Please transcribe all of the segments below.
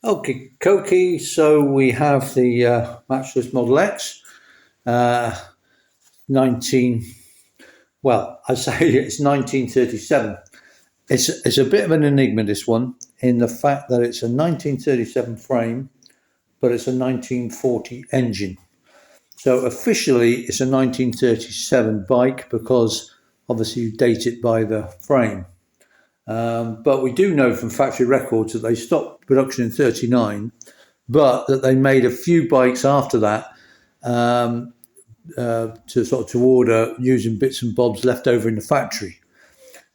Okay, Koki. So we have the Matchless Model X, uh, 19. Well, I say it's 1937. It's a bit of an enigma, this one, in the fact that it's a 1937 frame, but it's a 1940 engine. So officially, it's a 1937 bike because obviously you date it by the frame. But we do know from factory records that they stopped production in 39, but that they made a few bikes after that um, to order using bits and bobs left over in the factory.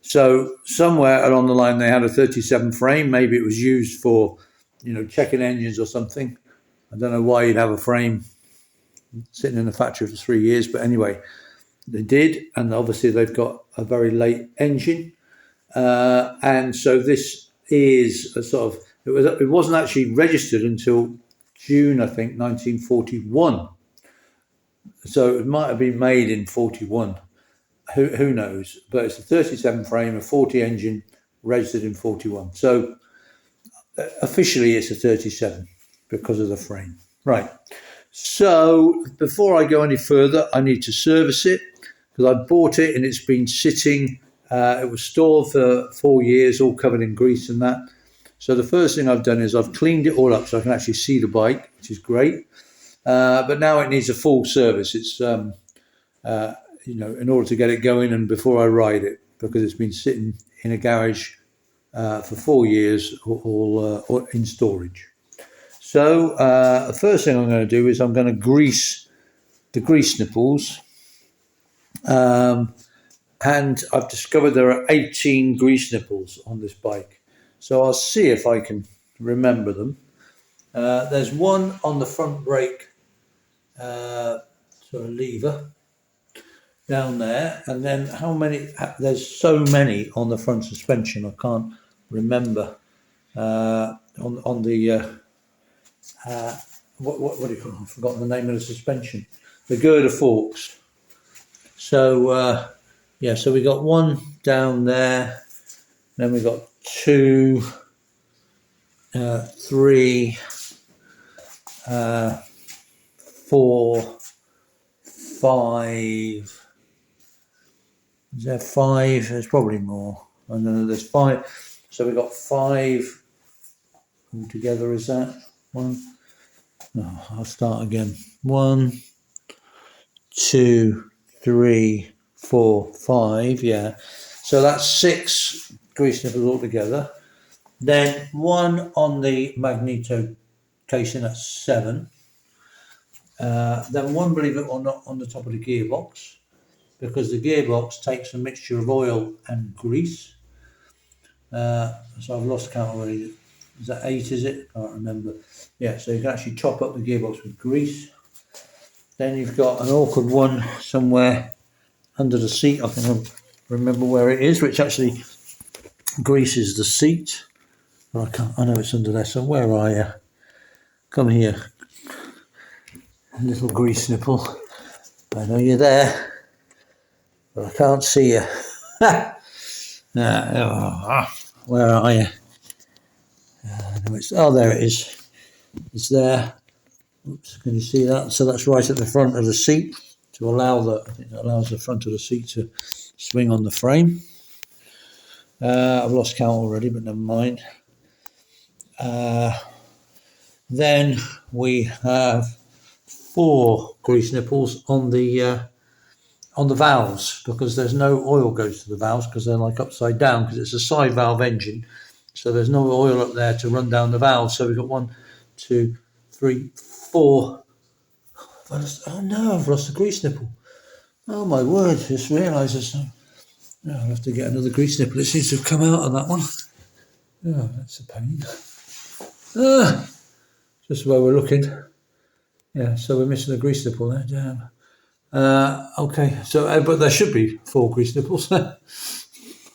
So somewhere along the line they had a 37 frame. Maybe it was used for, checking engines or something. I don't know why you'd have a frame sitting in the factory for 3 years, but anyway, they did, and obviously they've got a very late engine, and so this is a sort of it wasn't actually registered until June, I think, 1941. So it might have been made in 41. Who knows? But it's a 37 frame, a 40 engine, registered in 41. So officially it's a 37 because of the frame. Right. So before I go any further, I need to service it because I bought it and it's been sitting. It was stored for 4 years, all covered in grease and that. So the first thing I've done is I've cleaned it all up so I can actually see the bike, which is great. But now it needs a full service. It's in order to get it going and before I ride it, because it's been sitting in a garage for 4 years, all in storage. So the first thing I'm going to do is I'm going to grease the grease nipples. And I've discovered there are 18 grease nipples on this bike. So I'll see if I can remember them. There's one on the front brake sort of lever down there, and then how many? There's so many on the front suspension. I can't remember on the what do you call it? I've forgotten the name of the suspension. The girder forks. So so we got one down there. Then we got two, three, 4, 5. Is there 5? There's probably more. I don't know. There's 5. So we got 5 altogether. Is that one? No, I'll start again. 1, 2, 3, 4, 5. Yeah. So that's 6 grease nipples altogether. Then one on the magneto casing, that's 7. Then one, believe it or not, on the top of the gearbox, because the gearbox takes a mixture of oil and grease. So I've lost count already. Is that 8, is it? I can't remember. Yeah, so you can actually top up the gearbox with grease. Then you've got an awkward one somewhere under the seat. I can remember where it is, which actually greases the seat. But I can't. I know it's under there. So where are you? Come here. A little grease nipple. I know you're there, but I can't see you. Where are you? There it is. It's there. Oops, can you see that? So that's right at the front of the seat to allow it allows the front of the seat to swing on the frame. I've lost count already, but never mind. Then we have 4 grease nipples on the valves, because there's no oil goes to the valves because they're like upside down, because it's a side valve engine, so there's no oil up there to run down the valves. So we've got 1, 2, 3, 4. Oh no, I've lost the grease nipple. Oh my word, just realised this. I'll have to get another grease nipple. It seems to have come out on that one. Oh, that's a pain. Just where we're looking. Yeah, so we're missing a grease nipple there. Damn. Okay, so but there should be 4 grease nipples.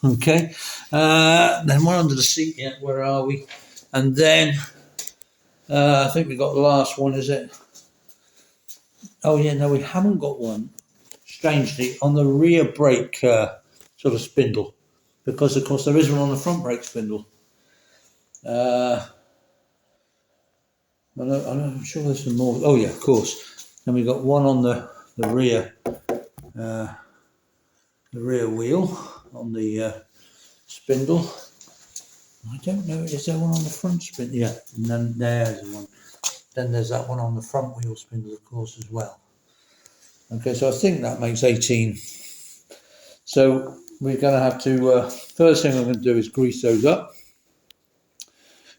Okay, then we're under the seat. Yeah, where are we? And then I think we got the last one. Is it? Oh yeah, no, we haven't got one. Strangely, on the rear brake sort of spindle, because of course there is one on the front brake spindle. I'm sure there's some more. Oh yeah, of course. Then we got one on the rear wheel on the spindle. I don't know. Is there one on the front spindle? Yeah, and then there's one. Then there's that one on the front wheel spindle, of course, as well. Okay, so I think that makes 18. So we're going to have to. First thing I'm going to do is grease those up.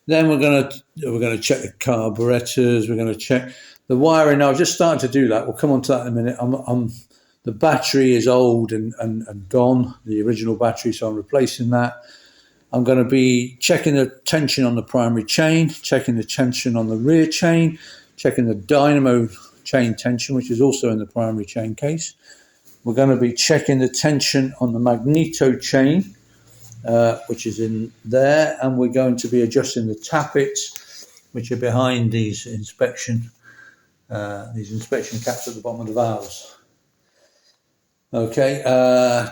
Then we're going to check the carburetors. We're going to check the wiring. Now, I've just started to do that. We'll come on to that in a minute. The battery is old and gone, the original battery, so I'm replacing that. I'm going to be checking the tension on the primary chain, checking the tension on the rear chain, checking the dynamo chain tension, which is also in the primary chain case. We're going to be checking the tension on the magneto chain, which is in there, and we're going to be adjusting the tappets, which are behind these inspection caps at the bottom of the valves. Okay,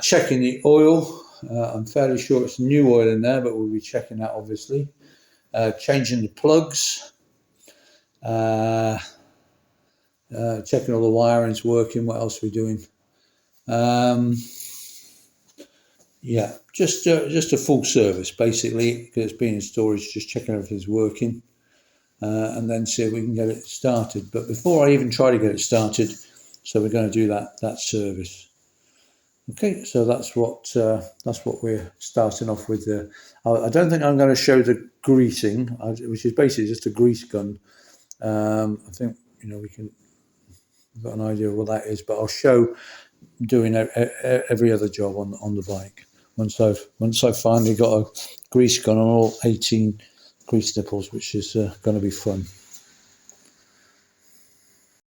checking the oil. I'm fairly sure it's new oil in there, but we'll be checking that, obviously. Changing the plugs. Checking all the wiring's working. What else are we doing? Yeah, just a full service, basically, because it's been in storage, just checking everything's working. And then see if we can get it started. But before I even try to get it started, so we're going to do that service. Okay, so that's what we're starting off with. I don't think I'm going to show the greasing, which is basically just a grease gun. I think we've got an idea of what that is, but I'll show doing every other job on the bike once I've finally got a grease gun on all 18 grease nipples, which is going to be fun.